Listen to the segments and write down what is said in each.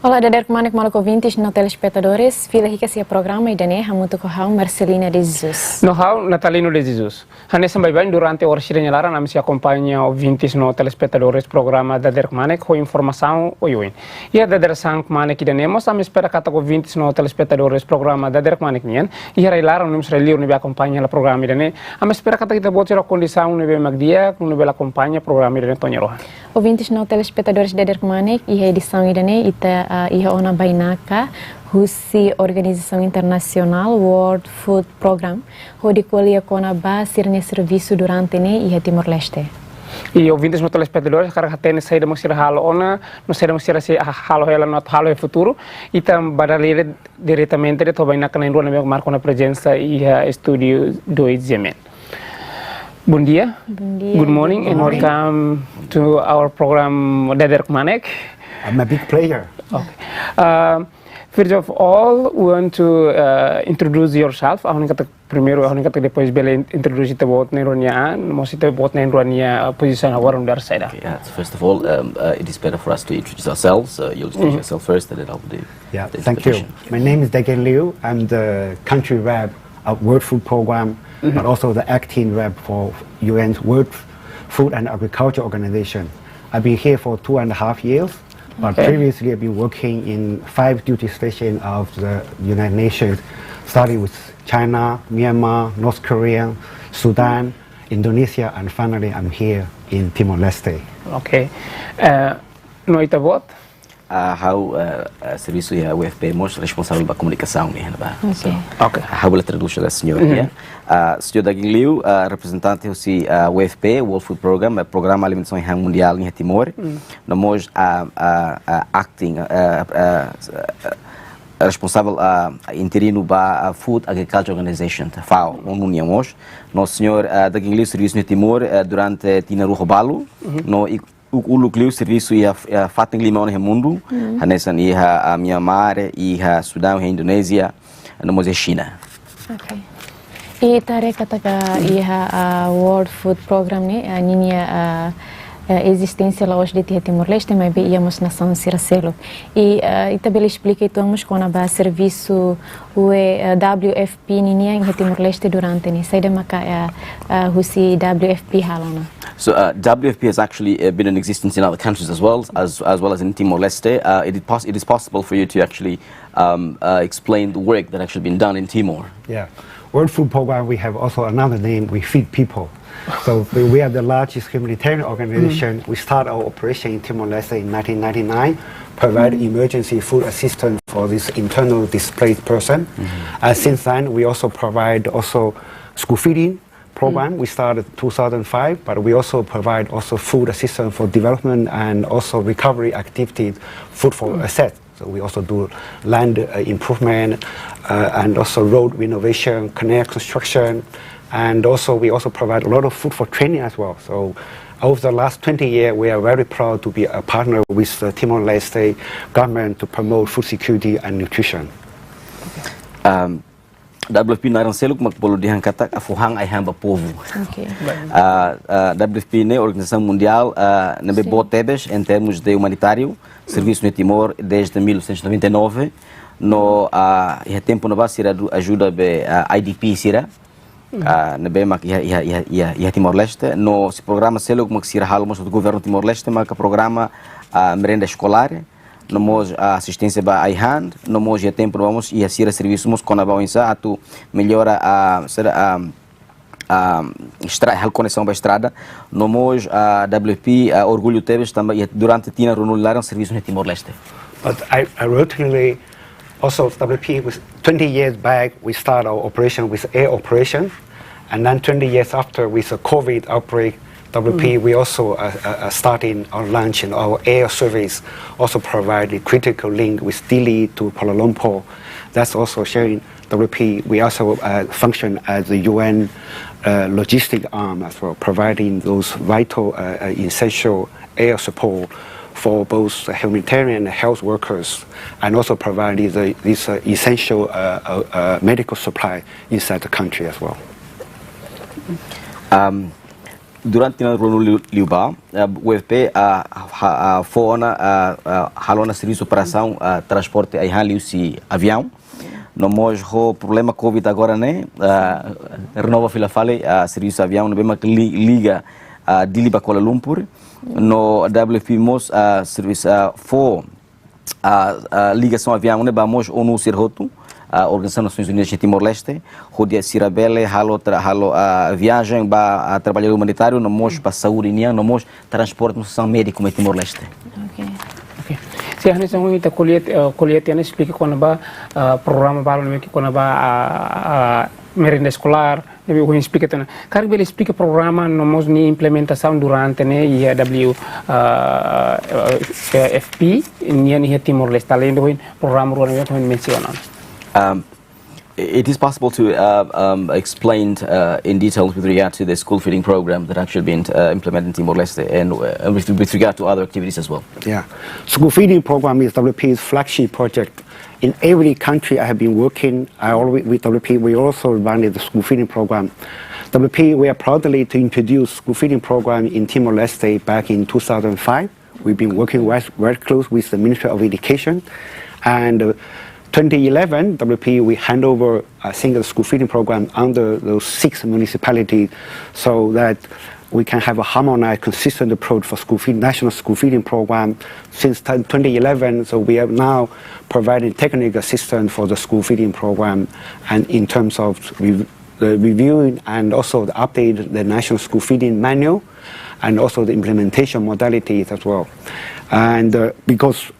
Olá, DADER, KMANEK, malu ouvintes, no telespectadores, fila rica se programa e dane hamutu kohau Marcelina de Jesus. No hau Natalino de Jesus. Hanessa bem durante a hora lara nami se acompanha ouvintes no telespectadores programa DADER KMANEK com informação oiuin. E a DADER sang KMANEK idanemos am espera kata ouvintes no telespectadores programa DADER KMANEK nien. E a lara numi Israeli numi acompanha la programa idane. Am espera kata kita botira condição numi magdia numi acompanha programa idane tonyeroha. Ouvintes no telespectadores DADER KMANEK e a edição idane ita iha ona bainaka husi organização internacional World Food Program onde colia kona ba sirne serviço durante ne iha Timor-Leste. E ouvintes no telespectadores cara tem saída mostrar halo ona não saída mostrar se halo ela no halo é futuro e tam badalire diretamente de tobainaka na rua na marco na presença e estúdio 2 GMN. Bom dia. Good morning and welcome to our program DADER KMANEK. I'm a big player. Okay. First of all, we want to introduce yourself. Primeiro, depois bela introduce te bot na ironia, mos te bot na ironia position agora on their side. Yeah, so first of all, it is better for us to introduce ourselves. You'll introduce yourself first, and then I'll do. Yeah, thank you. My name is Dagen Liu. I'm the country rep of World Food Program, but also the acting rep for UN's World Food and Agriculture Organization. I've been here for 2.5 years. But previously, I've been working in 5 duty stations of the United Nations, starting with China, Myanmar, North Korea, Sudan, Indonesia, and finally, I'm here in Timor-Leste. Okay. No ita bot? How serviço e a UFP mos responsável pela comunicação né, Okay. How will traduz a senhora aqui? Senhor Dagen Liu, representante do UFP, World Food Program, Programa de Alimentação Mundial em Timor. Nós acting responsável interino para Food Agriculture Organization, FAO, união nós. Nosso senhor Dagen Liu serviço no Timor durante Tinaru Robalo, no o núcleo serviço ia fatem limão no mundo, nessa ia Myanmar, ia Sudão, ia Indonésia, nós é China. Okay. E tare kata ia World Food Program ne ninia existência lá hoje de Timor-Leste, mas bem íamos nação Siracelo. E também explica então mas quando a serviço o WFP ninia em Timor-Leste durante ne sai de maca husi WFP halona. So WFP has actually been in existence in other countries as well as in Timor-Leste. It is possible for you to actually explain the work that actually been done in Timor. Yeah, World Food Program, we have also another name, we feed people. So we are the largest humanitarian organization. We started our operation in Timor-Leste in 1999, provide emergency food assistance for this internal displaced person. Since then, we also provide school feeding program. We started 2005, but we also provide food assistance for development and also recovery activities, food for assets. So we also do land improvement and also road renovation, canal construction, and we also provide a lot of food for training as well. So over the last 20 years, we are very proud to be a partner with the Timor-Leste government to promote food security and nutrition. WFP na rancelo como polo dihan kata afuhang ay hamba povo. Okay. WFP né Organização Mundial na botebes em termos de humanitário, serviço no Timor desde 1999. No tempo na base ajuda be IDP sira. Na bem mak ia Timor-Leste no se programa selo como que sira halmos do governo Timor-Leste mas que programa merenda escolar. Nós assistência para a IHAN, nós já tempo vamos e assistir serviços com a balança a tu melhora a conexão para a estrada. Nós a WP orgulho teve também durante tina renularam serviços no Timor-Leste. But ironically, also WP was 20 years back we started our operation with air operation, and then 20 years after with the COVID outbreak. WP, we also starting our launch in our air service, also provide a critical link with Dili to Kuala Lumpur. That's also sharing WP. We also function as the UN logistic arm as well, providing those vital, essential air support for both humanitarian and health workers, and also providing this essential medical supply inside the country as well. durante o ano Liuba, o UFP fona halona serviço de operação transporte aí se avião. Nós o problema Covid agora né renova fila fale serviço de avião no bem que liga Dili para Kuala Lumpur no WFP mos serviço ligação avião né vamos ONU Sirhotu Organização das Nações Unidas de Timor-Leste, rodia Sirabele, halo viagem para trabalhador humanitário, não mos para saúde, não mos transporte no sistema médico em Timor-Leste. Okay. Se a gente não está colhete, a explica quando vai programa para o que quando vai merenda escolar, eu explica também. Cara, ele explica programa não mos nem implementação durante né IAW FP nem Timor-Leste, além do programa rural que mencionam. It is possible to explain in detail with regard to the school feeding program that actually been implemented in Timor-Leste and with regard to other activities as well. Yeah, school feeding program is WP's flagship project. In every country I have been working, with WP, we also run the school feeding program. WP, we are proudly to introduce school feeding program in Timor-Leste back in 2005. We've been working very close with the Ministry of Education, and 2011, WP, we hand over a single school feeding program under those 6 municipalities so that we can have a harmonized, consistent approach for national school feeding program. Since 2011, so we have now providing technical assistance for the school feeding program, and in terms of the reviewing and also the update the national school feeding manual and also the implementation modalities as well. And because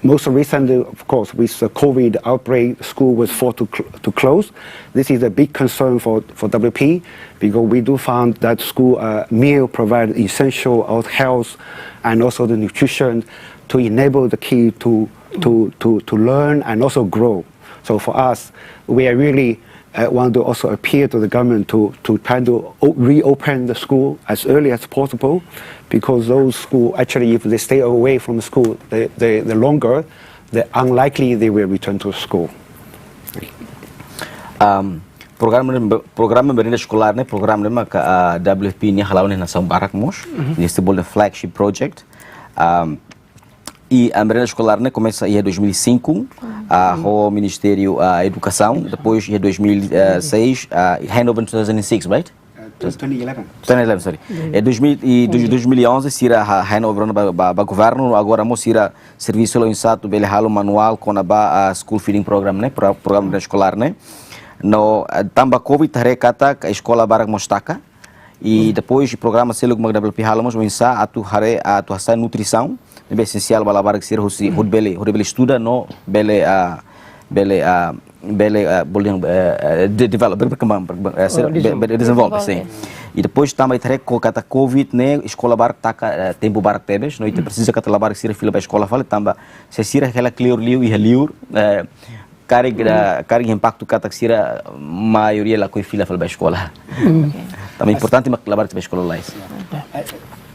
most recently, of course, with the COVID outbreak, school was forced to close. This is a big concern for WP because we do find that school meal provide essential health and also the nutrition to enable the kid to learn and also grow. So for us, we are really want to also appeal to the government to try to reopen the school as early as possible, because those schools actually, if they stay away from the school, the longer, the unlikely they will return to school. Programa merenda escolar né programa né que a WFP né halau né nação barak mos neste bol flagship project. E a merenda escolar né começa em 2005 o Ministério da Educação, depois em 2006 handover in 2006, right? 2011, sorry. Em 2011 sira handover para governo, agora mo sira serviço lo insato bele halo manual com a school feeding program né, programa escolar né. No tamba Covid tare kata a escola barak mostaka e depois o programa selo como WP halo mos insa atu asa nutrição é essencial para lavar que ser bele estuda no bele desenvolve sim. E depois também tem com a Covid né escola bar taca tempo bar tebes não precisa que lavar que ser fila para escola fala também se sira aquela clear liu e liu carga impacto que a sira maioria lá com fila para escola também importante mas lavar para escola lá.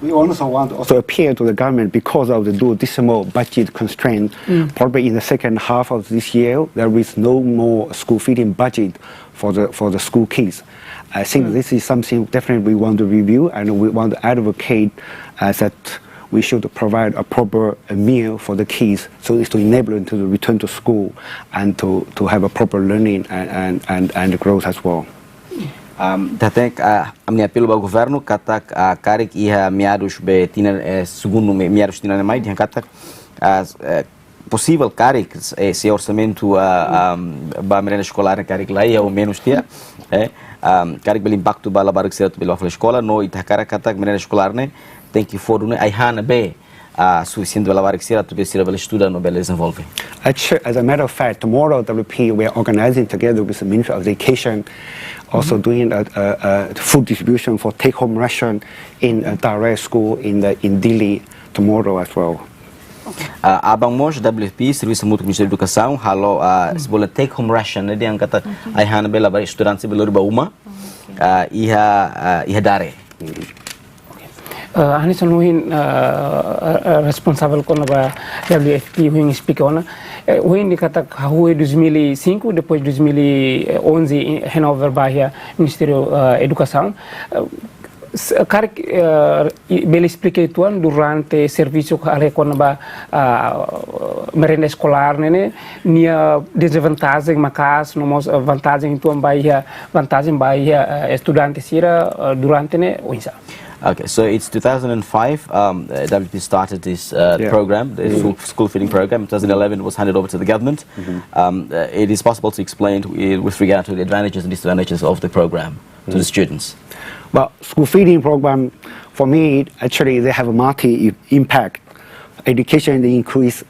We also want to appeal to the government because of the dual-decimal budget constraint. Probably in the second half of this year, there is no more school feeding budget for the school kids. I think this is something definitely we want to review, and we want to advocate that we should provide a proper meal for the kids, so as to enable them to return to school and to have a proper learning and growth as well. Tatek a minha apelo ao governo kata karik ia meados betina segundo meados tina mais dia kata possível karik esse orçamento ba merenda escolar karik lá é o menos dia karik bel impacto ba labar que certo pela escola no itakara kata merenda escolar né tem que for né ai hana be suficiente para lavar que será tudo isso para estudar no belo desenvolve. As a matter of fact, tomorrow WP we are organizing together with the Ministry of Education, also doing a food distribution for take-home ration in DADER school in Dili tomorrow as well. Abang mos WP Serviço Mútuo do Ministério da Educação, halo sebulan take-home ration né dia kata ai hana bela para estudantes belor ba uma iha dare. Hani sanuhin responsável com a WFP huing speak ona huing dikata hui 2005 depois 2011 Hanover Bahia Ministério Educação Karik beli expliquei tuan durante serviço ale quando ba merenda escolar nene nia desvantagem macas no mos vantagem tuan bahia vantagem bahia estudante sira durante ne oisa. Okay, so it's 2005. WP started this program, the school feeding program. In 2011, it was handed over to the government. It is possible to explain with regard to the advantages and disadvantages of the program to the students. Well, school feeding program, for me, actually, they have a multi-impact. Education, increase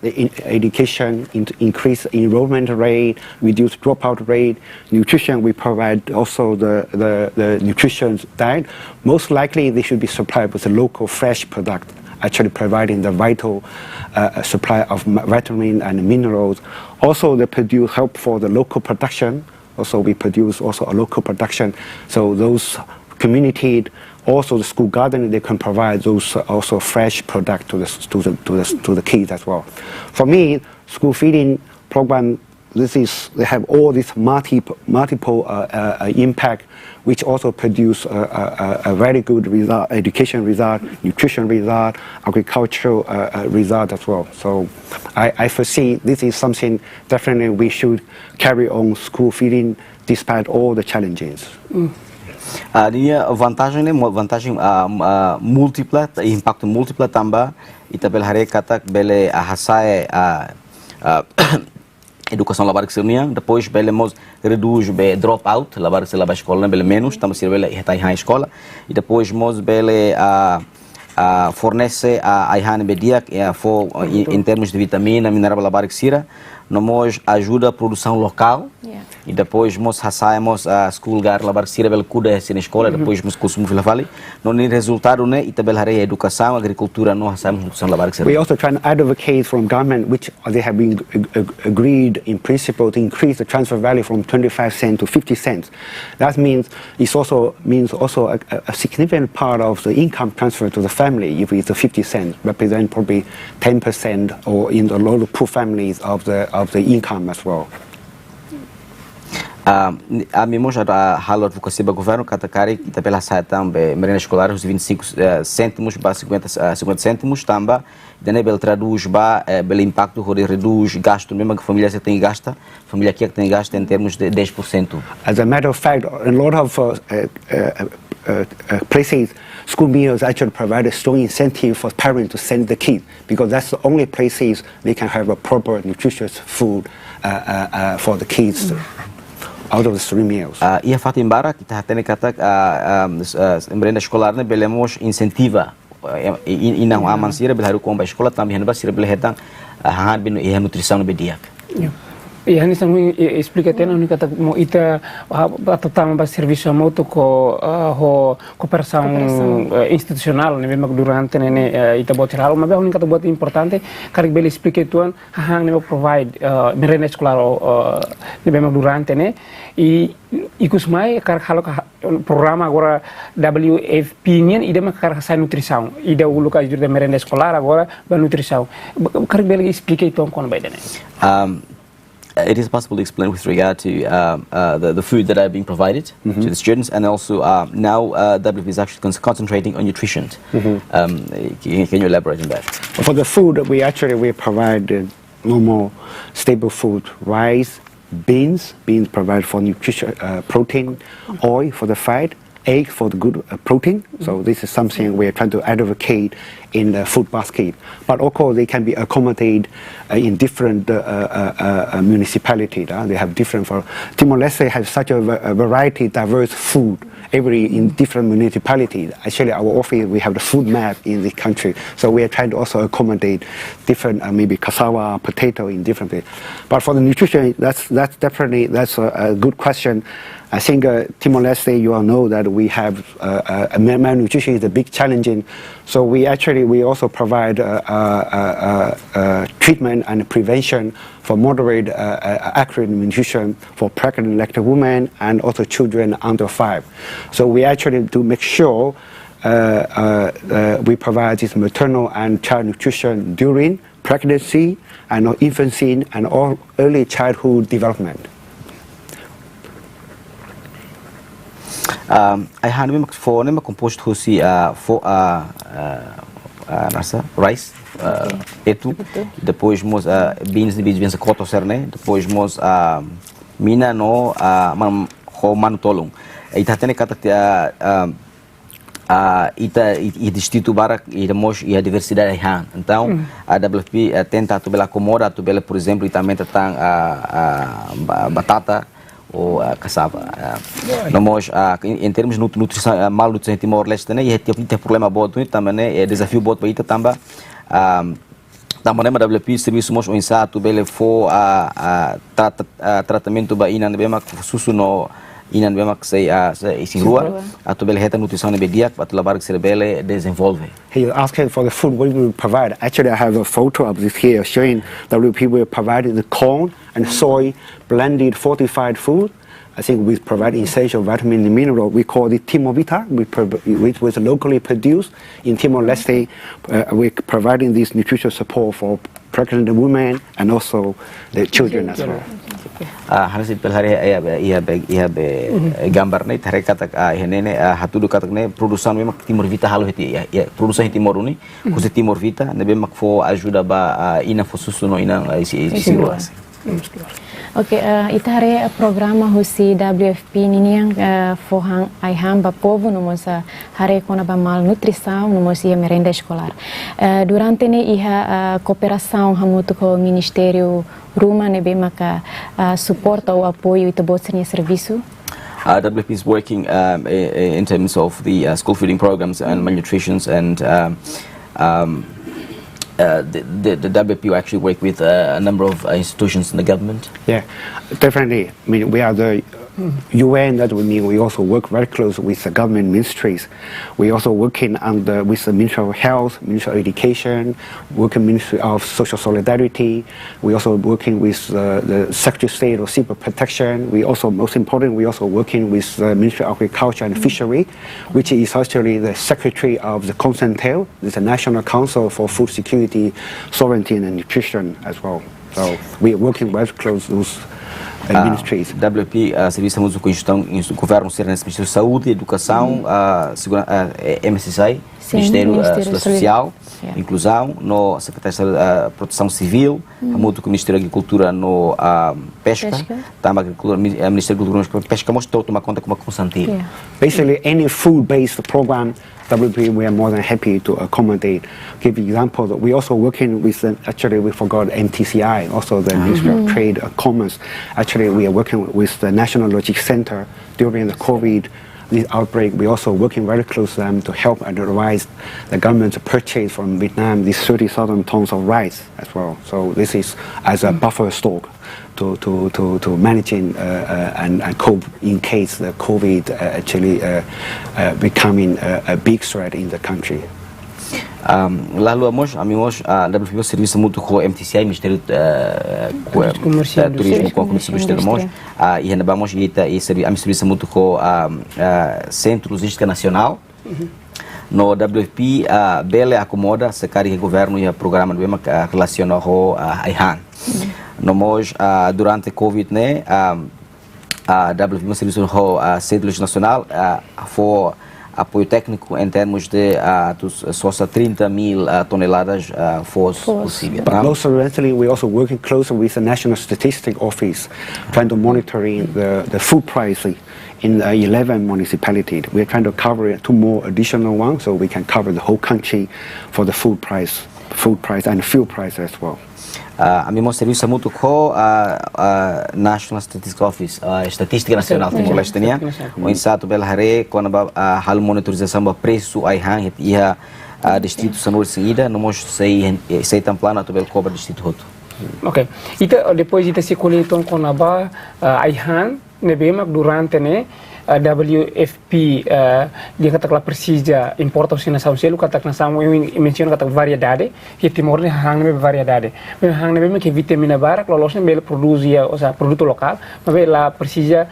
enrollment rate, reduce dropout rate. Nutrition, we provide also the nutrition diet. Most likely, they should be supplied with a local fresh product, actually providing the vital supply of vitamins and minerals. Also, they produce help for the local production. Also, we produce also a local production. So those community, also the school garden, they can provide those also fresh product to the kids as well. For me, school feeding program, they have all this multiple impact, which also produce a very good result, education result, nutrition result, agricultural result as well. So I foresee this is something definitely we should carry on school feeding despite all the challenges. Dia vantagem múltipla, impacto múltipla também, e também haré kata bele ahasai educação labar que se unia, depois bele mos reduz be dropout, labar que se labar escola bele menos, também se bele retai high escola, e depois mos bele fornece a ihan bedia em termos de vitamina, mineral labar que sira, nós ajuda a produção local. E depois nós saímos a school gar labar sira bel cuida na escola, depois nós consumimos lá vale. No resultado né e também a educação, agricultura nós saímos produção labar sira. We also try to advocate from government, which they have been agreed in principle to increase the transfer value from 25 cents to 50 cents. That means a significant part of the income transfer to the family. If it's 50 cents, represent probably 10% or in a lot of poor families of the income as well. A mim já a halo advocacia do governo catacari e também sai também merenda escolar os 25 cêntimos para 50 cêntimos também daí bel traduz ba bel impacto reduz gasto mesmo que a família se tem gasta família aqui que tem gasto em termos de 10%. As a matter of fact, a lot of places, school meals actually provide a strong incentive for parents to send the kids because that's the only places they can have a proper nutritious food for the kids. Out of the 3 meals. Ia fato embora kita tem kata merenda escolar né belemos incentiva e não a mansira belharu com a escola também não basira belhetang hangan binu e nutrição no bedia. E hani sang explica tena ni kata mo ita tatama ba serviço moto ho cooperação institucional ne mesmo durante ne ita botiral mas bem kata bot importante karik bele explica tuan hang ne provide merenda escolar ne mesmo durante ne e kusmai kar halo programa agora WFP nien ida ma kar sa nutrição ida ulu ka jurde merenda escolar agora ba nutrição karik bele explica tuan kon ba dene. It is possible to explain with regard to the food that are being provided to the students, and also now WP is actually concentrating on nutrition. Can you elaborate on that? For the food, we provide normal stable food, rice, beans provide for nutrition, protein, oil for the fat, egg for the good protein. So this is something we are trying to advocate in the food basket. But of course, they can be accommodated in different municipalities. They have different. For Timor-Leste has such a variety, diverse food. In different municipalities. Actually, our office we have the food map in the country, so we are trying to also accommodate different maybe cassava, potato in different places. But for the nutrition, that's definitely a good question. I think Timor-Leste, you all know that we have malnutrition is a big challenge. So we also provide treatment and prevention for moderate accurate nutrition for pregnant lactating women and also children under 5. So we actually do make sure we provide this maternal and child nutrition during pregnancy and infancy and all early childhood development. Ai han memang for memang compost husi for nasa rice itu depois mos beans beans koto serne depois mos mina no man ho manu tolong ita tene kata ita distrito barak ita mos a diversidade ai han então a WFP tenta tu bela acomoda tu bela por exemplo ita menta tang batata ou caçava. Nós, em termos de nutrição, malnutrição em Timor-Leste, né, e tem problema bom também, né, é desafio bom para isso também. Também na WP serviço mos insato bele fo tratamento ba ina bema susu no ina bema que sei esse rua a tu bele reta nutrição ne bedia para tu lavar que se bele desenvolve. He asked for the food what we will provide. Actually, I have a photo of this here showing WP will provide the corn and soy blended fortified food. I think we provide essential vitamin and mineral. We call it Timovita, which was locally produced in Timor-Leste. We're providing this nutritional support for pregnant women and also the children as well. Harus dipelihara ia gambar nih tarik kata henene hatudu kata nih produsen memang Timor Vita halu heti ya produsen Timor ini khusus Timor Vita nebe mak fo ajuda ba ina fo susu no ina isi ruas. Ok, itare programa husi WFP niniang forhang aiham ba povo nomos hare kona ba malnutrição nomos ia merenda escolar. Durante ne iha cooperação hamutu com o Ministério Ruma nebe maka suporta o apoio ita botsernya serviço. WFP is working in terms of the school feeding programs and malnutrition and the WFP actually work with a number of institutions in the government. Yeah, definitely. I mean, we are the UN, that would mean we also work very close with the government ministries. We also working with the Ministry of Health, Ministry of Education, working Ministry of Social Solidarity. We also working with the Secretary of State of Civil Protection. We also, most important, we also working with the Ministry of Agriculture and Fishery, which is actually the Secretary of the CONCENTAIL, the National Council for Food Security, Sovereignty and Nutrition as well. So we are working very close with ministries. WFP serviço muito com o governo ser nesse Ministério da Saúde, Educação, MSCI, Ministério Social, Inclusão, no Secretário da Proteção Civil, muito com o Ministério da Agricultura no Pesca, também Agricultura, Ministério da Agricultura no Pesca, mas tomar conta como consentir. Basically, any food-based program, WP, we are more than happy to accommodate. Give example, we also working with, actually we forgot MTCI, also the Ministry of Trade and Commerce. Actually, we are working with the National Logistics Center during the COVID this outbreak. We also working very close to them to help and advise the government to purchase from Vietnam these 30,000 tons of rice as well. So this is as a buffer stock to managing and cope in case the COVID actually becoming a big threat in the country. Lalu amigos WFP serviço muito com MTCI, Ministério Turismo, com a Comissão do Ministério e ainda vamos e serviço muito com Centro Logística Nacional. No WFP bele acomoda se cari governo e programa do mesmo relacionado com IHAN. Nós durante COVID né WFP serviço com Centro Logística Nacional foi apoio técnico em termos de só 30,000 toneladas fosse possível. But most recently, we're also working closely with the National Statistics Office, trying to monitoring the food pricing in 11 municipalities. We're trying to cover 2 more additional ones, so we can cover the whole country for the food price and fuel price as well. A mim serviço muito com a National Statistics Office, Estatística Nacional Timor-Leste, o insato belhare quando a hal monitorização do preço ai han e a distrito sanor seguida, nós sei tam plano to bel cover distrito hoto. Ok. Ita depois ita se coletam com a ai han nebema durante ne WFP dia katakanlah persija importa usina saun selu katakanlah samu mention kata variedade e Timor ne hang ne variedade hang ne que vitamina barak lolosnya bel produzia osa produto lokal mabe la persija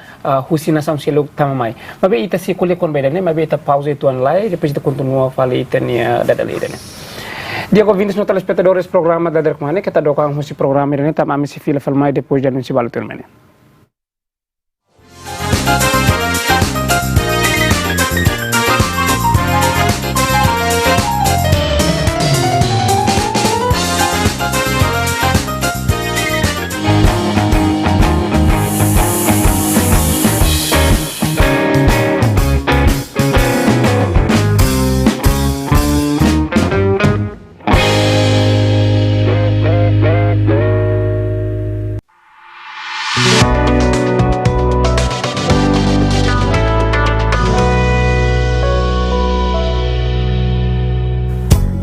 usina saun selu tamamai mabe ita se kole kon bedane mabe ita pausa itu online depois ita continua fale ita nia dadale idane. Dia convindos no telespectadores programa DADER KMANEK kita dokang musi programa ini tam amisi fila filmai depois dan musi balutur mene.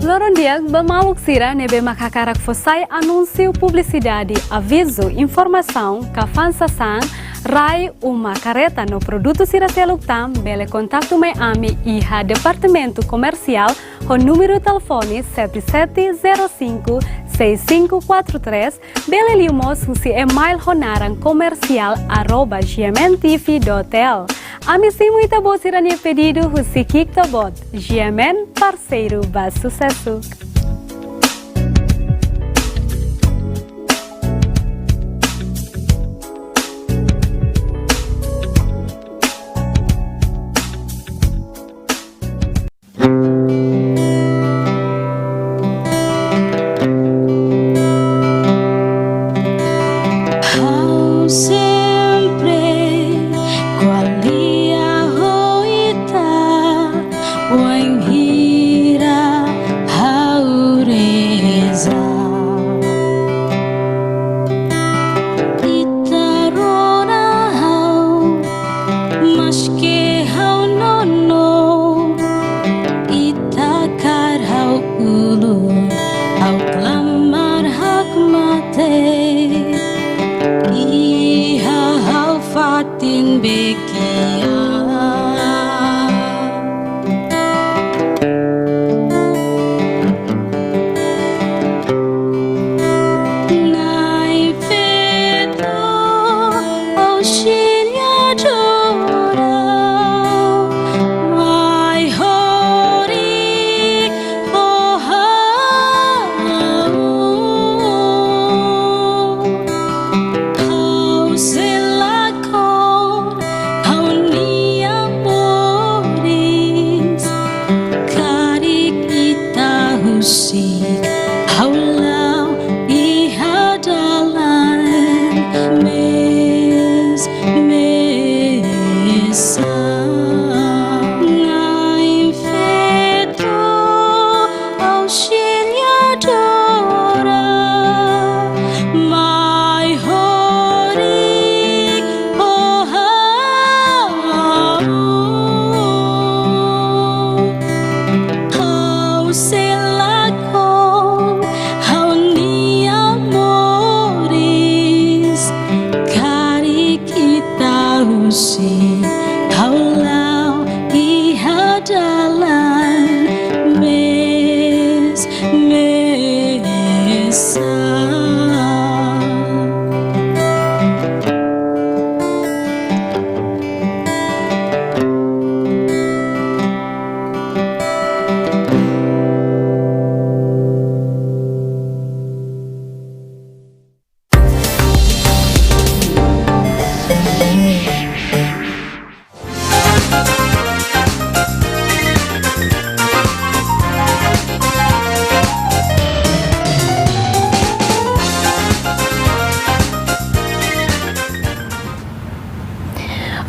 Lorondiag, bamaluk sira nebe makakarak fosai anúncio, publicidade, aviso, informação, kafansasan, rai uma careta no produto sira seluktam, bele contato mai ami iha departamento comercial, o número de telefone 7705-6543, bele liumos husi email honaran comercial @gmntv.tel. Amisim muita boa sirania pedido husi kik tabot, GMN parceiro ba sucesso.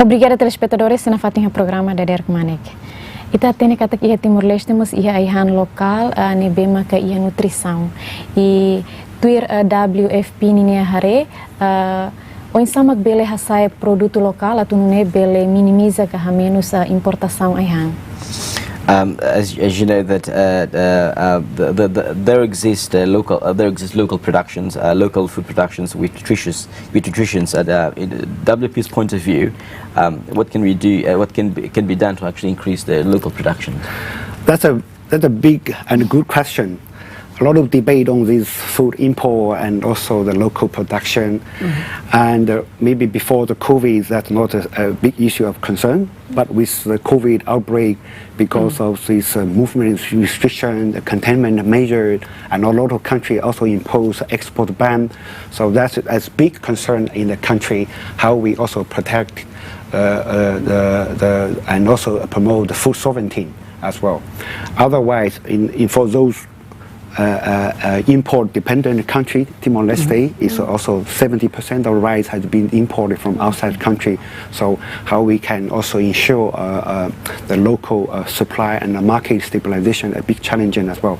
Obrigada, telespectadores, na fatinha programa DADER KMANEK. Ita tene kata ia Timor-Leste mus ia ihan lokal nebema ka ia nutrição. E tuir WFP ninia hare o insamak bele hasai produto lokal atau nune bele minimiza ka menos importação ihan. As you know that there exist local productions, local food productions with nutritions. In WP's point of view, what can we do? What can be done to actually increase the local production? That's a big and good question. A lot of debate on this food import and also the local production. And maybe before the COVID, that's not a big issue of concern. But with the COVID outbreak, because of this movement restriction, the containment measure, and a lot of countries also impose export ban. So that's a big concern in the country, how we also protect and also promote the food sovereignty as well. Otherwise, for those import-dependent country. Timor-Leste is also 70% of rice has been imported from outside country. So how we can also ensure the local supply and the market stabilization a big challenge as well.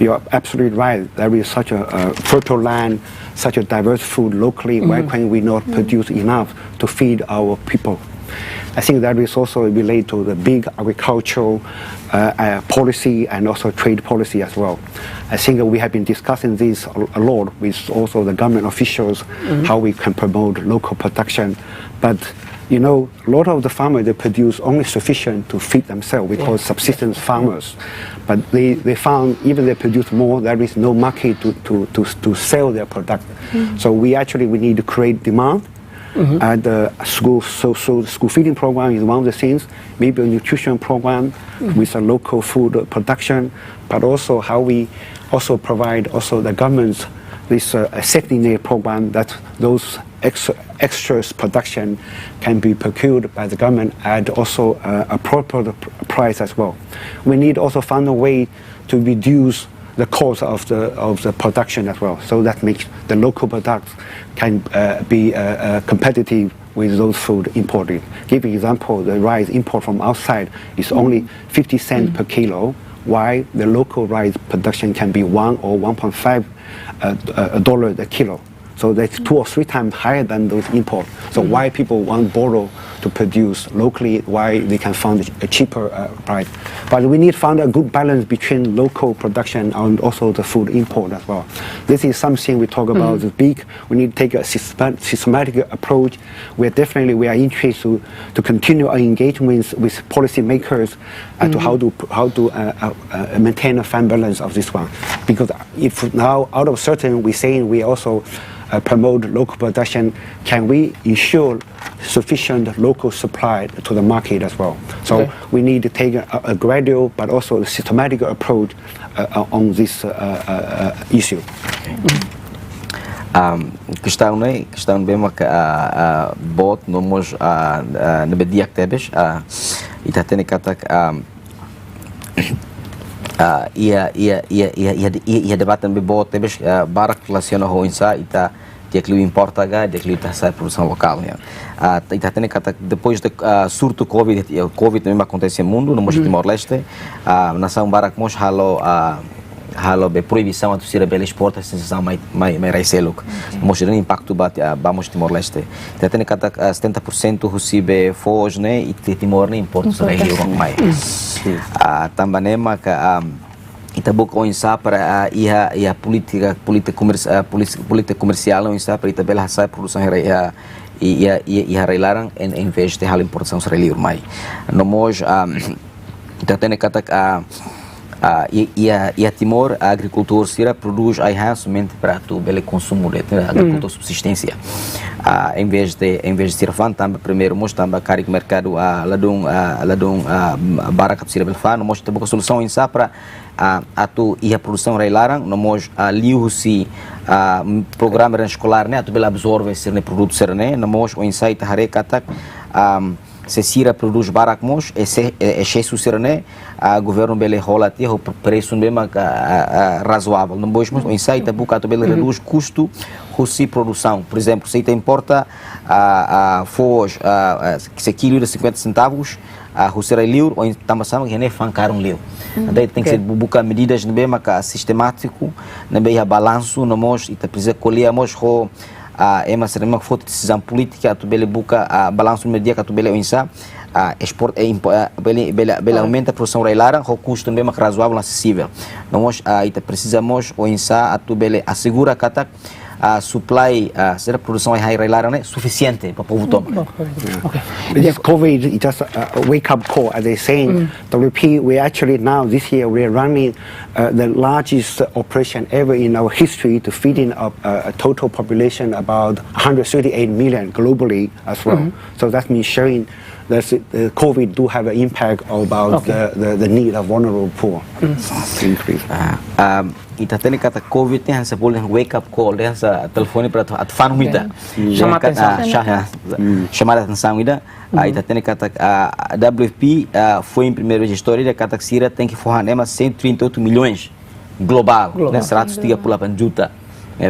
You're absolutely right. There is such a fertile land, such a diverse food locally. Why can we not produce enough to feed our people? I think that is also related to the big agricultural policy and also trade policy as well. I think we have been discussing this a lot with also the government officials, how we can promote local production. But you know, a lot of the farmers, they produce only sufficient to feed themselves. We call subsistence farmers. But they found even they produce more, there is no market to sell their product. So we need to create demand. And the school feeding program is one of the things, maybe a nutrition program with a local food production, but also how we also provide also the government's this safety net program that those extras production can be procured by the government at also a proper price as well. We need also find a way to reduce the cost of the production as well, so that makes the local products can be competitive with those food imported. Give an example, the rice import from outside is only 50 cents per kilo, while the local rice production can be $1 or $1.5 a kilo. So that's 2 or 3 times higher than those imports. So why people want to borrow to produce locally, why they can find a cheaper price. But we need to find a good balance between local production and also the food import as well. This is something we talk about the big. We need to take a systematic approach. We are interested to continue our engagement with policymakers to how to maintain a fine balance of this one. Because if now out of certain we're saying we also promote local production, can we ensure sufficient local supply to the market as well? So we need to take a gradual but also a systematic approach on this issue. Questão bem que bot nomos na bedia que tebes ita tem kata ia debatan bebot tebes barak relaciona ho insa ita que importa ga de que sai produção local né ita tem kata depois de surto covid também acontece no mundo no Timor-Leste nação barak mos halo be proibição a tosira bela exporta sensação mais raiseluk mostra impacto vamos Timor-Leste tem kata 70% recebe foz né e Timor nem importa sobre euro mais também que ita buka insa para ia política comercial insa para ita bela sai produção ia reilaram em vez de hal importação israeli mais no moj ita tem kata ia Timor a agricultura sira produz somente para tu bele consumo de agricultura subsistência em vez de ser fan também primeiro mostra também cari mercado ladung baraka sira bele fan mostra boa solução insa para a tu ia produção reilaram no mos liu si programa escolar né tu bele absorve ser ne produto ser né no mos o insight hare katak se sira produz barak mos excesso ser né a governo bele rola te o preço mesmo razoável não bois o insight buca to bele reduz custo russi produção por exemplo se te importa foz que se quilo de 50 centavos russi liur ou tamasama que nem fancar liur daí tem que ser buca medidas mesmo sistemático na beia balanço no mos e te precisa colher mos mas será uma foto de decisão política tu bele buca balanço imediato tu bele insa export bele aumenta a produção reilara o custo mesmo razoável acessível nós ita precisamos o insa tu bele assegura kata supply será produção reilara né suficiente para o povo tomar. This COVID is just a wake-up call, as they saying. WP, we actually now this year we are running the largest operation ever in our history to feed in a total population about 138 million globally as well. So that means showing that the COVID do have an impact about the need of vulnerable poor. Increase. Ita tem kata COVID tem essa boleh wake up call tem essa telefone para atfan muita chamada atenção ida ita tem kata WFP foi em primeiro história da kata Sira tem que forrar nema 138 milhões global. Né? 138 juta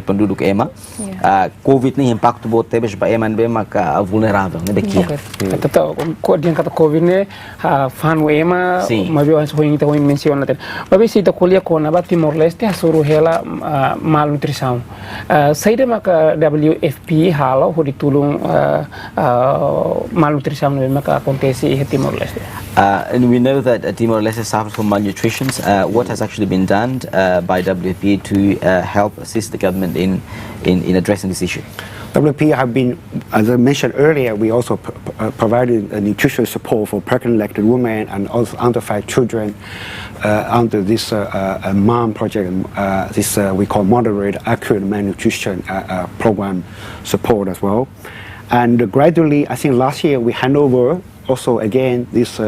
penduduk EMA. COVID ni impacto buat tebes ba EMA be maka vulnerável, né bequia. Kata ko dia kata COVID ne fan o EMA, mas eu acho que então menciona até. Mas se ta colher com na Timor Leste asuru hela malnutrição. Saída maka WFP hala ho ditulung malnutrição ne maka acontece em Timor Leste. And we know that Timor Leste suffers from malnutrition. What has actually been done by WFP to help assist the government in addressing this issue? WFP have been, as I mentioned earlier, we also provided nutritional support for pregnant lacted women and also under 5 children under this MOM project, this we call moderate accurate malnutrition program support as well. And gradually, I think last year we hand over also again this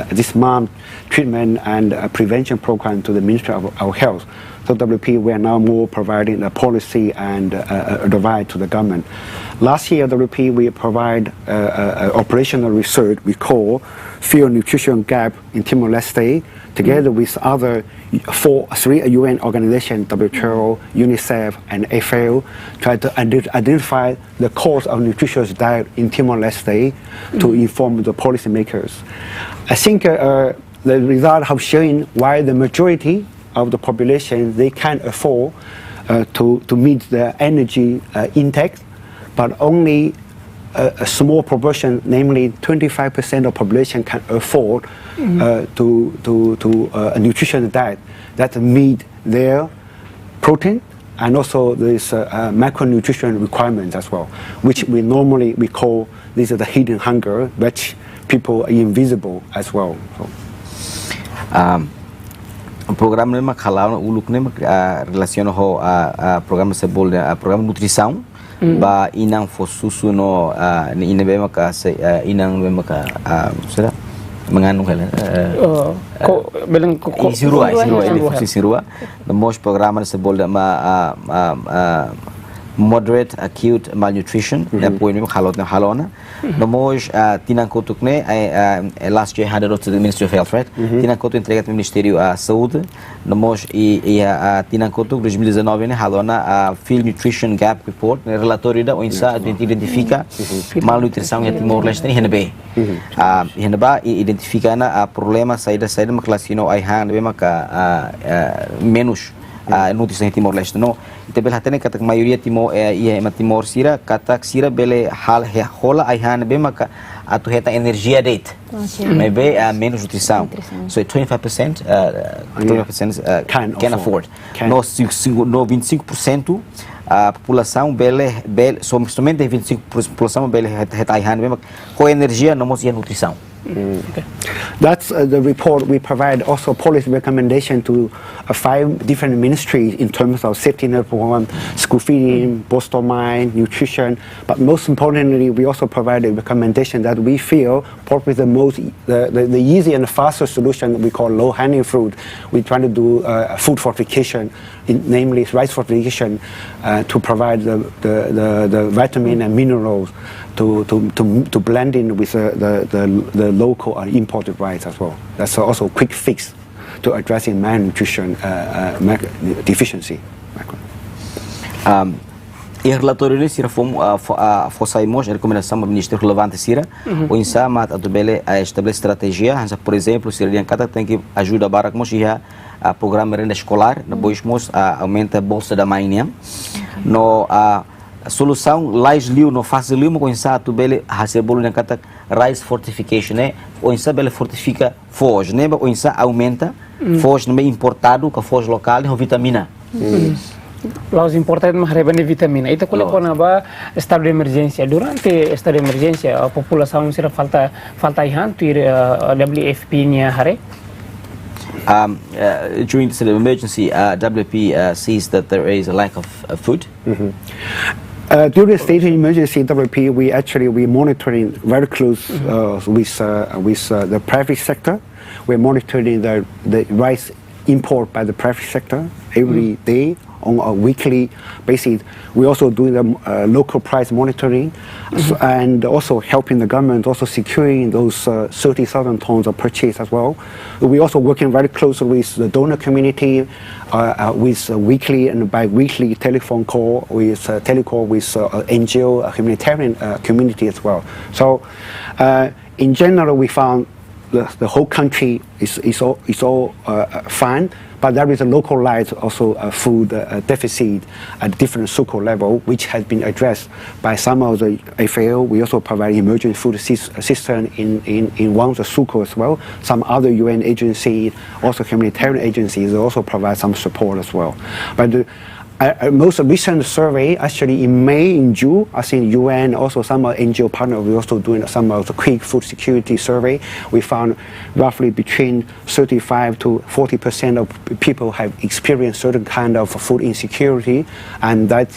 this MOM treatment and prevention program to the Ministry of Health. So WP, we are now more providing a policy and advice to the government. Last year, WP, we provide operational research we call Field Nutrition Gap in Timor-Leste, together with other 3 UN organizations, WHO, UNICEF, and FAO, try to identify the cause of nutritious diet in Timor-Leste to inform the policymakers. I think the result have shown why the majority of the population, they can't afford to meet the energy intake, but only a small proportion, namely 25% of population can afford to a nutritional diet that meet their protein and also this macronutrition requirements as well, which we normally call this is the hidden hunger, which people are invisible as well. So. Programa nema kalau uluk nema relaciona ho programa sebol programa nutrição ba inang fosusu no ina be maka inang be maka sudah mengandung hal ko beleng ko isirua ini fosusirua the most programa sebol ma moderate acute malnutrition na poin memang halona nós tinang kotuk ne last year had to the Ministry of Health, right? Tinang kotuk entregat ao Ministério da Saúde nós tinang kotuk 2019 ne halona Field Nutrition Gap Report ne relatório da ONSA identifica malnutrição em Timor-Leste ne henbe identifica na problema saída maclasino ai han be maka menos nutrição em Timor-Leste no itebel hatene kata maioria Timor Timor sira kata sira bele hal hola ai han be maka atu heta energia date maybe menos nutrição so 25% can afford no 25% a população bele somente 25% população bele heta ai han be maka com energia não mos nutrição. That's the report. We provide also policy recommendation to 5 different ministries in terms of safety net program, school feeding, postal mine, nutrition. But most importantly, we also provide a recommendation that we feel probably the easy and faster solution we call low hanging fruit. We try to do food fortification, namely rice fortification, to provide the vitamin and minerals to blend in with the local and imported rice as well. That's also a quick fix to addressing malnutrition deficiency. Em relatório ini sira fosaimos a recomendação do Ministério relevante sira o insama atubele a estabelecer estratégia, por exemplo, sira yang kata tem que ajuda barak mos a programa renda escolar, na bois mos aumenta a bolsa da manhã, no a solução lais liu no fácil liu mo insa atubele hasebolo yang kata rice fortification né o insa bele fortifica foz né o insa aumenta foz no meio importado com foz local com vitamina. Los importantes mas rebane vitamina. Itu kalau kena ba estado de emergência. Durante estado de emergência a população será falta ihan tu WFP nya hare. During the state of emergency, WFP sees that there is a lack of food. During the state of emergency, WFP, we monitoring very close with the private sector. We're monitoring the rice import by the private sector every day on a weekly basis. We also do the local price monitoring, and also helping the government also securing those 30,000 tons of purchase as well. We also working very closely with the donor community, with weekly and bi-weekly telephone call, with telecall with NGO humanitarian community as well. So in general, we found the whole country is all fine, but there is a localized also food deficit at different Suko level, which has been addressed by some of the FAO. We also provide emergency food assistance in one of the Suko as well. Some other UN agencies, also humanitarian agencies, also provide some support as well. But most recent survey, actually in May, in June, I think UN, also some NGO partners, we also doing some of the quick food security survey. We found roughly between 35 to 40% of people have experienced certain kind of food insecurity, and that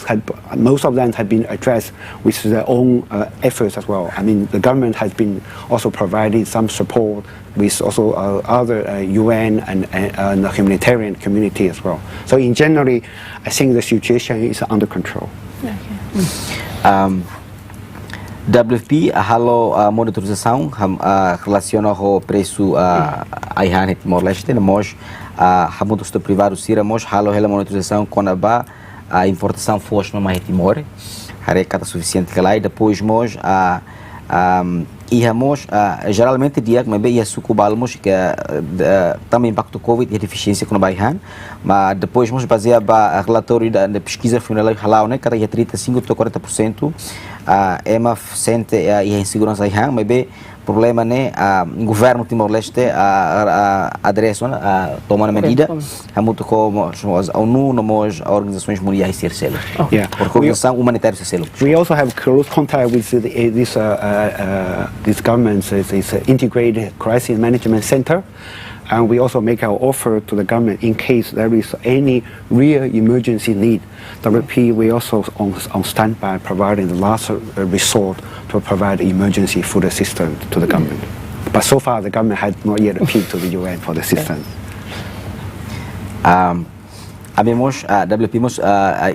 most of them have been addressed with their own efforts as well. I mean, the government has been also providing some support with also other UN and the humanitarian community as well. So in general, I think the situation is under control. Okay. WFP halo monitorização relaciona ao preço aihan et Timor-Leste, nós hamundo do privado sira nós halo hela monitorização com a importação forte no mais Timor, harecata suficiente que lá e depois nós íamos geralmente dia que me ia sucubalmos que também impacto Covid e deficiência com o Baihan, mas depois nos baseia a relatório da pesquisa final halal né cada 35 a 40% é uma sente a insegurança Baihan, mas bem problema né o governo Timor-Leste adressa tomando medida é muito como a ONU nós organizações mundiais ser selo por organização humanitária ser selo. We also have close contact with this government. It's an integrated crisis management center, and we also make our offer to the government in case there is any real emergency need. WP we also on standby providing the last resort to provide emergency food assistance to the government. But so far the government has not yet appealed to the UN for the assistance. Abemos WP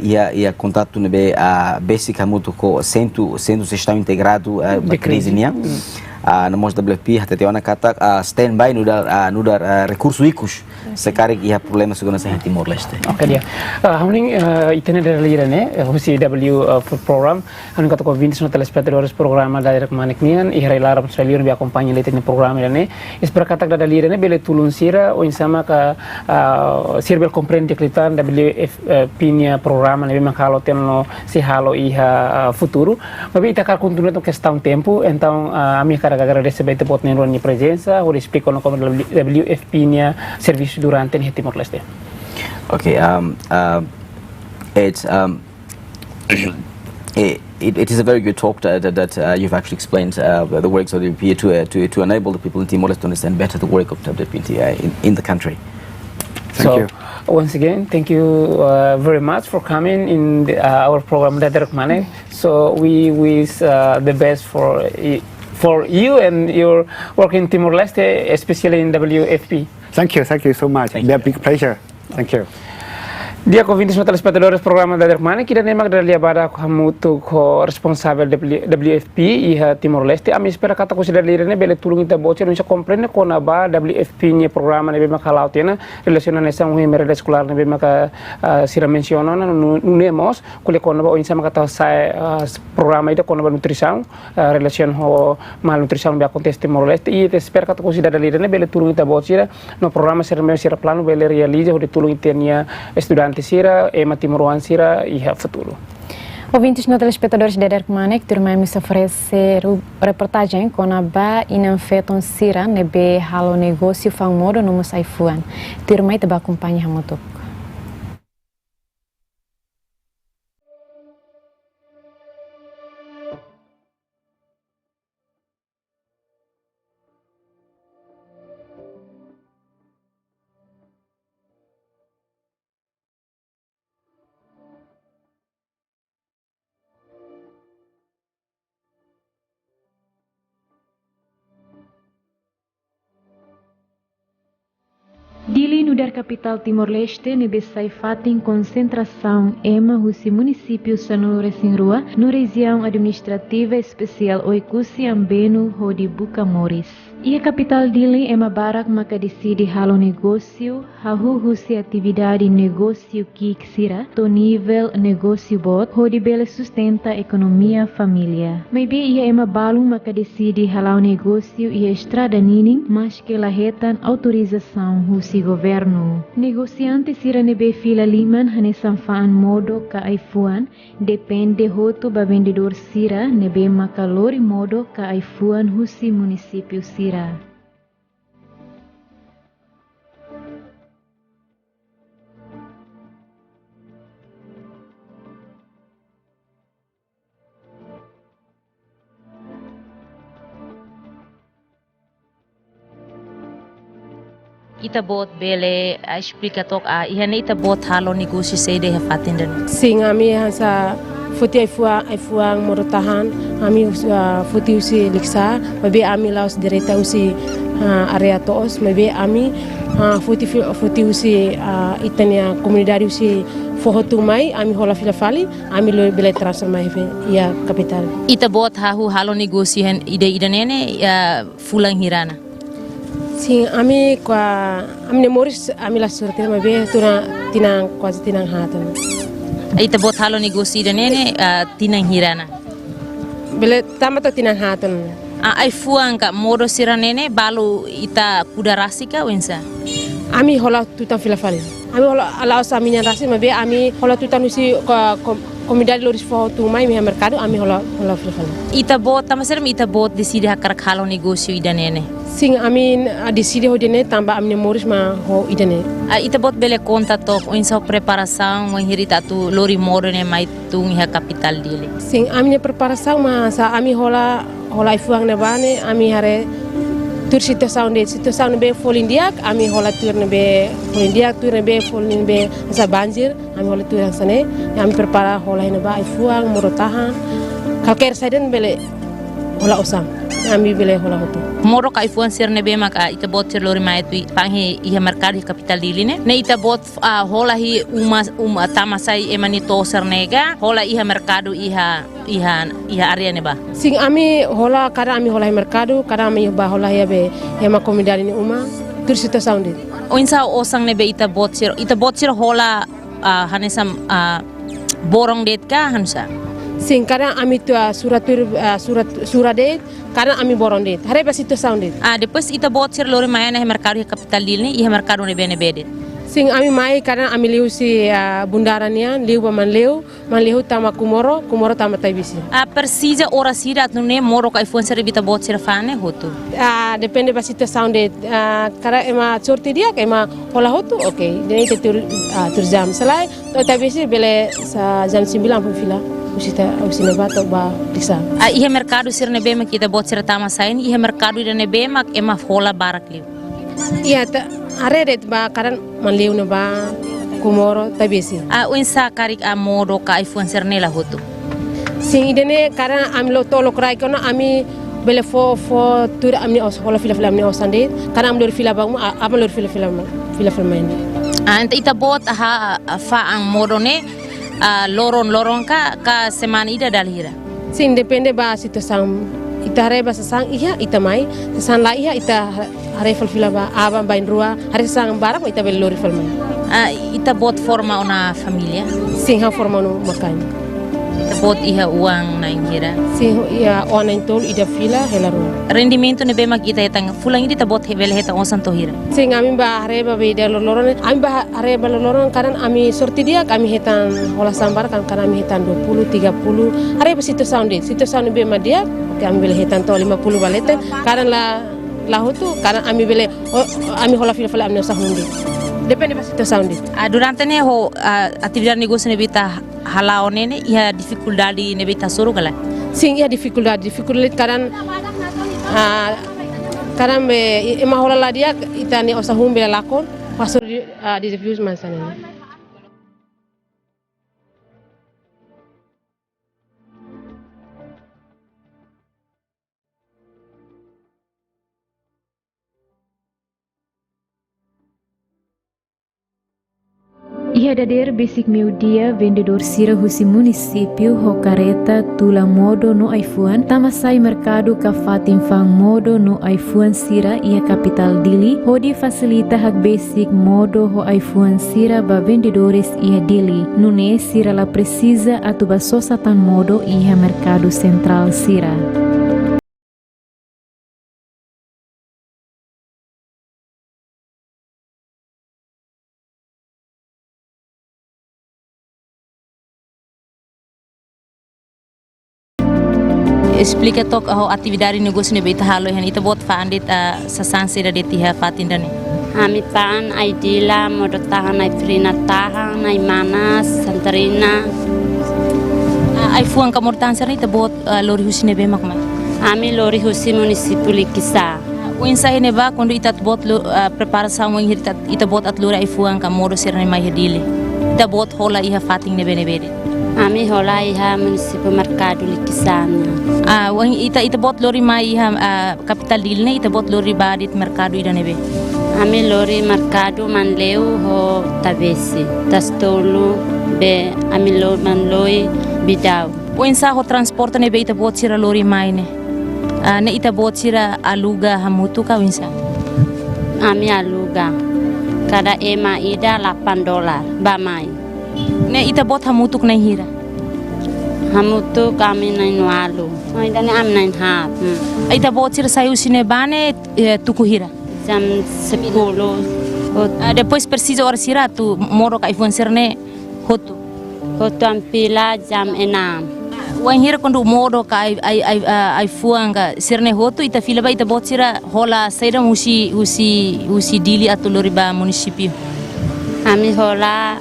ia contato nebe basic muito com centro sistema integrado da crise nia nós WP até tem uma kata standby no dar recursos ricos sekarang ia problema segurança em Timor-Leste. Oke dia. Hamning itene dari lira ne, CW food program, hamning kata ko 20 no telespectadores programa DADER KMANEK nian, ihra ilara Australia bi acompanha lete ne programa ne. Espera kata da lira ne bele tulun sira o insama ka sirbel comprende klitan WFP nia programa ne memang kalau teno si halo iha futuro, mas ita kar continua to questão tempo, então a minha gara-gara receber te pot nenron ni presença, o explico no como WFP nia serviço durante em Timor-Leste. Okay, it is a very good talk that you've actually explained the works of the WFP to enable the people in Timor-Leste to understand better the work of WFP in the country. Thank you. Once again, thank you very much for coming in our program DADER KMANEK. So we wish the best for you and your work in Timor-Leste, especially in WFP. Thank you so much. It's a big pleasure. Thank you. Dia ko 20 telespectadores programa DADER KMANEK kita nemak dari abada ko hamutu ko responsável WFP iha Timor-Leste ami espera kata ko sida lirene bele tulung ita boce no komprende ko na ba WFP nya programa nebe makalau tena relacionan esa un mereda escolar nebe maka sira menciono na nemos ko le ko na ba o insama kata sa programa ita ko na ba nutrição relacion ho malnutrição be acontece Timor-Leste e espera kata ko sida lirene bele tulung ita boce no programa sira plano bele realiza o de tulung ita estudante sira e matimuruan sira e futuro. Ouvintes no telespectadores de DADER KMANEK, turmamos oferecer reportagem com a ba inanfeton sira nebe halo negócio famoso no Musaifuan. Turmai te ba acompanha hamutuk. Di Dili no dar capital Timor-Leste, nebe saifating concentração ema husi município Sanura Sinrua, no região administrativa especial Oikusi Ambenu Hodi Bucamoris. E a capital Dili ema barak maka decide halo negócio, hahu husi atividade negócio kiksira, to nível negócio bot, hodi bele sustenta economia família. Maybe ia ema balung maka decide halau negócio e estrada nining, mas que lahetan autorização husi governo. Negociante sira nebe fila liman hane sanfaan modo ka aifuan, depende hoto ba vendedor sira nebe makalori modo ka aifuan husi município sira. Ita bot bele explica tok ihane ita bot halo negócio sei de fatenden. Sim, ami hansa futi aifuang morotahan, ami futi usi liksa, mabe ami laos direta usi area toos, mabe ami futi usi itania komunidade usi fohotumai, ami hola filafali, ami lo bele transfer mai ia capital. Ita bot hahu halo negócio hen ide nene fulang hirana. Sim, ami nemoris ami la sorte mabe tuna tinang quase tinang hatan. Ita bot halo negócio ide nene tinang hirana. Bele tamato tinang hatan. Ai fuang ka modo siranene balu ita kudarasika wensa. Ami hola tutan filafali. Ami hola ala saminya rasi mabe ami hola tutan usi komunidade loris foto mai mi mercado ami hola filafali. Ita bot tamaser ita bot decide hakar halo negócio ide nene. Sim, amin decide hodene tamba amne moris ma ho idene. Ita bot bele conta tok insa preparação wan hirita tu lori morene mai tung ha capital dele. Sim, amne preparação ma sa ami hola ifuang ne bane ami hare tur situação be folindiak ami hola tur ne be folindiak tur ne be folin be sa banjir ami hola tur sane ami prepara hola ne ba ifuang morotahan kalker saden bele hola osam ami bele hola hoto. Moro ka ifuan sir ne be maka ita bot sir lori mai tu panghe iha mercado capital dili ne ita bot hola hi uma tamasai emani to ser nega hola iha mercado iha area ne ba. Sing ami hola kada ami hola mercado kada ami ba hola ya be ya ma komunidade ni uma tursita sounded. Oinsa osang ne be ita bot sir hola hanesam borong det ka hansa. Sing kada ami tu surat det kada ami borong det. Hare ba situ sounded. Depois ita bot sir lori mai na mercado capital dili ne iha mercado ne bene bedet. Sing ami mai kada ami liu si bundaranian liu ba man liu tama kumoro tama taibisi. Persija ora sida atune moro ka ifuan sir bita bot sir fane hotu. Depende ba situ sounded. Kada ema sorti dia ema hola hotu okay. Dene itu tur jam selai to taibisi bele sa jam 9 pun fila. Usina bato ba disa. Iha mercado sir ne bema kita bot sir tama sain iha mercado ide ne bema ema hola barak liu. Iya ta aredet ba karan man liu ne ba kumoro tabisi. Uinsa karik modo ka ifuan sir ne la hotu. Sing idene karan am lo tolo krai kono ami bele fo tur amni os hola fila amni osande karan am lor fila ba am lor fila main. Anta ita bot fa ang modo ne loron ka semana ida dalhira. Sim, depende ba situação. Ita hare ba sasang iha ita mai, sasang la iha ita hare fila ba aba bain rua, hare sasang barak ita bel lori fil mai. Ita bot forma una familia. Sim, ha forma no makan. Ita bot iha uang na ingira. Sim, ia ona intol ida fila hela rua. Rendimento ne bema kita etang fulang ida tabot hebel heta osan tohira. Sim, amin ba hare ba be loron, amin ba hare ba loron karan ami sorti dia kami hetan hola sambar kan karan ami hetan 20 30 hare ba situ sound be ma dia kami bele hetan to 50 balete karan la hotu karan ami bele ami hola fila amne sahundi. Depende ba situ sound. Durante ne ho atividade negócio ne bita halao nene ia dificuldade ne bita suru kala. Sim, ia dificuldade karan karan be ema hola la dia itani osahum bele lakon pasur di reviews mansana. Ia dader basic meu dia vendedor sira husi município ho careta tula modo no iPhone tamasai mercado ka fatin fang modo no iPhone sira ia capital Dili hodi facilita hak basic modo ho iPhone sira ba vendedores ia Dili nune sira la precisa atuba sosatan modo ia mercado central sira. Explica tok aho atividade negócio ne beita halo hen ita bot faandit sa sansira de tiha fatindane. Ami pan aidila modo tahan ai frina tahan ai manas santarina. Ai fuang kamortan serni ita bot lori husine be makma. Ami lori husi município Likisa. Uin sa ne ba quando ita bot preparação ita bot at lori ai fuang kamodo serni mai hedile. Ita bot hola iha fating ne bene. Ami hola iha município mercado Likisana. Wang ita bot lori mai iha capital dilne ita bot lori badit mercado ida nebe. Ami lori mercado manleu ho tabesi. Tastolu be ami lo manloi bidau. Wang sa ho transporta nebe ita bot sira lori mai ne. Ne ita bot sira aluga hamutu ka winsa. Ami aluga. Kada ema ida $8 ba mai. Ne ita bot hamutuk na hira. Hamutuk kami na inualo. Ay dani am na inhat. Ita bot sira sayu sine bane tuku hira. Jam 10. Depois precisa hora sira tu moro ka iPhone sirne hotu. Hotu ampila jam 6. Wan hira quando moro ka iPhone ka sirne hotu ita fila ba ita bot sira hola saida husi dili atu lori ba municipio. Ami hola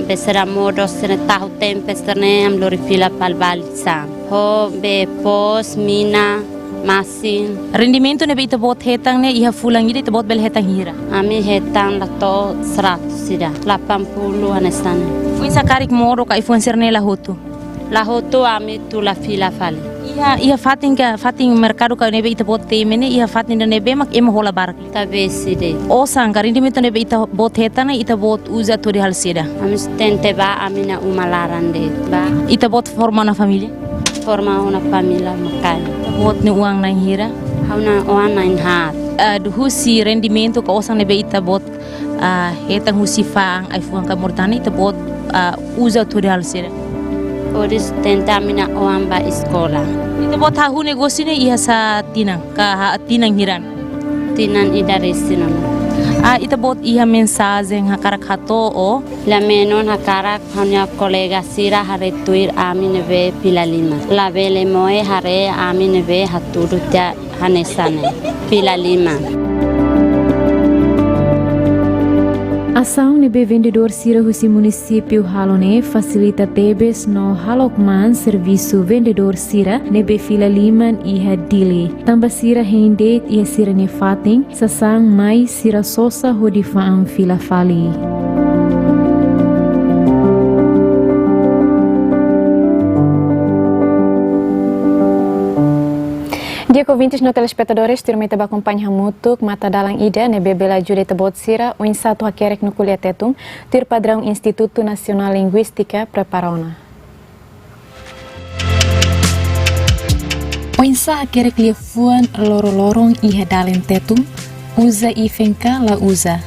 besera modo sene tahu tempe sene am lori fila palbalisa. Ho be pos mina masin. Rendimento ne be ita bot hetang ne iha fulang ida ita bot bel hetang hira. Ami hetang lato 100 sida 80 anesane. Uin sakarik moro ka iPhone sirne la hotu. La hotu ami tu la fila fale. Iha fating mercado ka nebe ita bot temene iha fating da nebe mak ema hola barak. Tabe side. O sanga rendimento nebe ita bot hetana ita bot uza to de hal sida. Ami stente ba amina umalarande ba. Ita bot forma na família. Forma una família makai. Bot ne uang na hira. Hauna uang na inhat. Husi rendimento ka osang nebe ita bot hetang husi faang iPhone ka mortani ita bot uza to de hal sida. Odis tenta mina uang ba sekolah. Ita bot hahu negosio ne iha sa tinang ka tinang hiran. Tinan idare sinan. Ita bot iha mensagem hakarak hato o la menon hakarak hanya kolega sira hare tuir amin ve pilalima. La vele moe hare amin ve haturu tia hanesane pilalima. Ação nebe vendedor sira husi município halone facilita tebes no halokman serviço vendedor sira nebe fila liman iha dili. Tamba sira hendet iha sira ne fating sasang mai sira sosa hodi faam fila fali. Dia ouvintes no telespectadores, turma ita acompanha mutuk mata dalang ida ne bebela jure tebot sira o insatu hakerek no kuliah tetum tir padrão Instituto Nacional Linguística preparona. O insa hakerek lia fuan lorong iha dalen tetum uza ifenka la uza.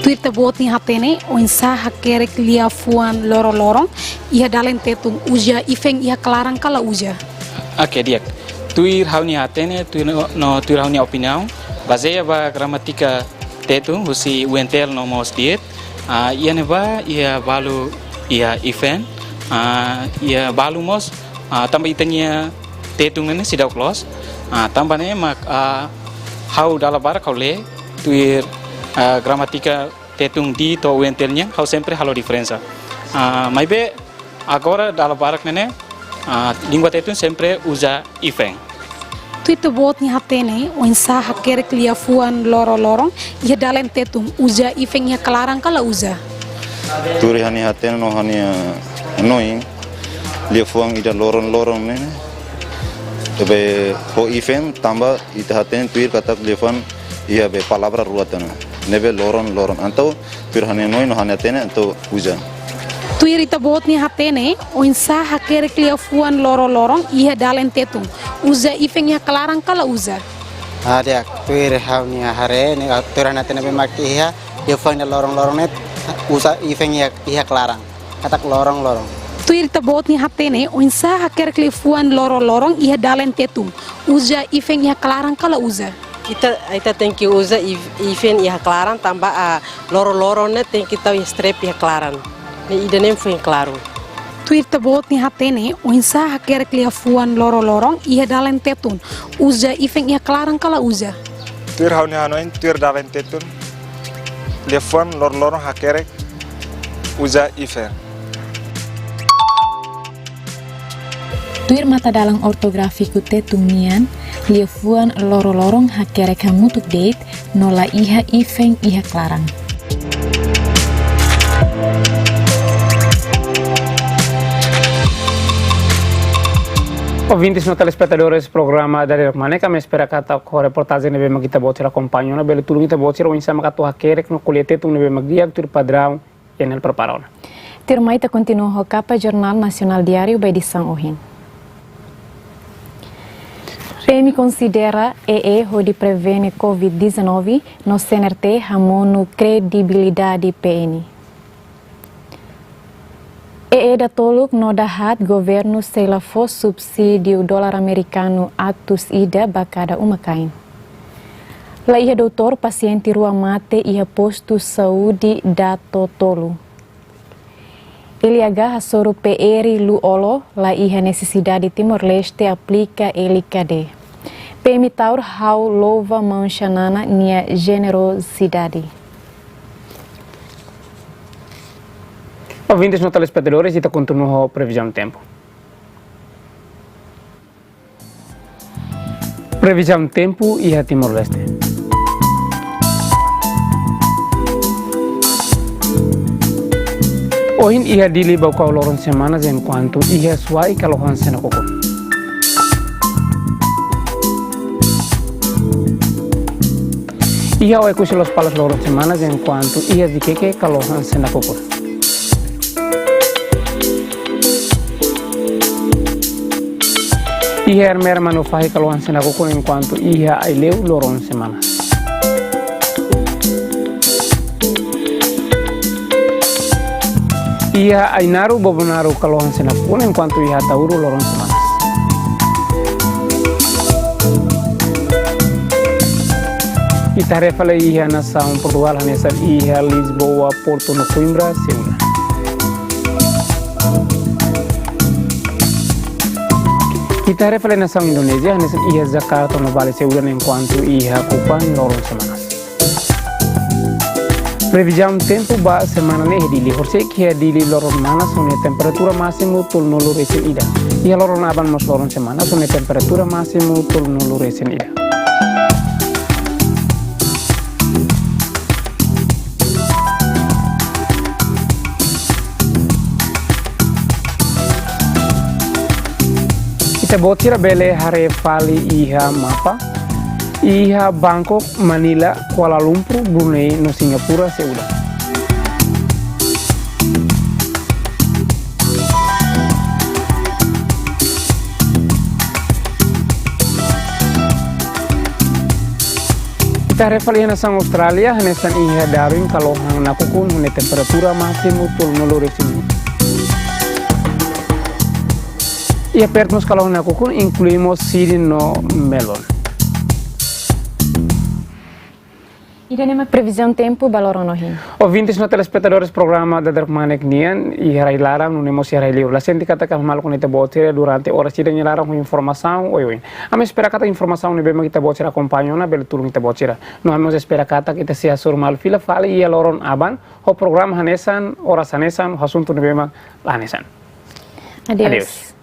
Tuita botni hatene o insa hakerek lia fuan lorong iha dalen tetum uja ifeng iha kelarang kala uja. Oke diak. Tuir hauni hatene tuir hauni opinião. Baseia ba gramatika tetum husi uentel no mos diet. Ia neba ia balu ia ifeng. Ia balu mos tambah itanya tetum ini sidau klos. Tambahnya mak hau dalam barak kaule tuir gramatika tetung di to uentelnya hau sempre halo diferença. Maybe agora dalam barak nene língua tetum sempre usa ifeng. Tuita botni hatene o insa hakerek lia fuan lorong iha dalen tetum uja ifeng iha kelarang kala uja. Turi hani hatene no hani noing lia fuan ida lorong nene. Tapi ho ifeng tambah ita hatene tuir kata lia fuan ia be palavra ruatana nebe loron anto tuir hane noi no hane tene anto uja tuir ita bot ni hatene o insa hakere klia fuan lorong ia dalen tetum uza ifeng ya kelarang kala uza ada tuir hawni hare ne turana tene be makia dia fuan lorong net uza ifeng ya kelarang katak lorong tuir ita bot ni hatene o insa hakere klia fuan lorong ia dalen tetum uza ifeng ya kelarang kala uza Ita thank you uza even ia klaran tambah loro net thank you tahu strep ia klaran. Ni ida nem foi claro. Tuir tabot ni hatene o insa haker klia fuan lorong ia dalen tetun. Uza even ia klaran kala uza. Tuir hauni hanoin tuir dalen tetun. Lia fuan lorong haker uza even. Tuir mata dalang ortografiku tetumian, lia fuan lorong hakerek hamutuk date, nola iha ifeng iha klarang. Ouvintes no telespectadores programa DADER KMANEK, kami espera kata ko reportagem nebe magita botira acompanhona bele tudo kita botira o insama katu hakerek no colete tu nebe magdia tur padrão enel preparona. Termaita continua ho capa Jornal Nacional Diário by edição ohin. PM considera ho de prevene COVID-19 no CNRT hamono credibilidade PN. Da toluk no dahat governo sela fo subsídio dolar americano atus ida bakada umakain. La ia doutor paciente rua mate ia posto saúde da totolo. Ele agarra soro PR lu olo la ia necessidade Timor-Leste aplica ele cadê. PM Taur how louva manchanana nia generosidade. Ouvintes no telespectadores, ita continua a previsão do tempo. Previsão do tempo e a Timor-Leste. Hoje ia dili bau loron semanas enquanto ia suai kalau hansen koko. Ia o ekusi los palas loron semanas enquanto ia dikeke kalau hansen koko. Ia hermer manufahi kalau hansen koko enquanto ia aileu loron semanas. Ia ainaru bobonaru kalau hansen koko enquanto ia tauru loron semanas. Itarefa ia nação Portugal, nessa ia Lisboa, Porto, no Coimbra, Seula. Itarefa nação Indonesia, nessa ia Jakarta, no Vale Seula, enquanto ia Kupang, loron semanas. Previsão tempo ba semana ne dili, horse que dili loron manas, une temperatura máximo tul no luresen ida. Ia loron aban mos loron semanas, une temperatura máximo tul no luresen ida. Kita botira bele hare fali iha mapa, iha Bangkok, Manila, Kuala Lumpur, Brunei, no Singapura, Seula. Kita refali nasan Australia, nasan iha Darwin kalau hang nakukun hune temperatura máximo tul nulure sini. E perto nos kalau nakukun incluímos Sydney no Melbourne. Ida nema previsão tempo baloron ohin. Ouvintes no telespectadores programa DADER KMANEK nian e larang no nemos ia liu. La senti kata ka mal con ita botira durante ora sida larang com informação oi. Ame espera kata informação ne bema kita botira acompanhona bel turun kita botira. No amos espera kata kita sia surmal fila fala ia loron aban ho programa hanesan ora sanesan ho asunto ne bema hanesan. Adeus.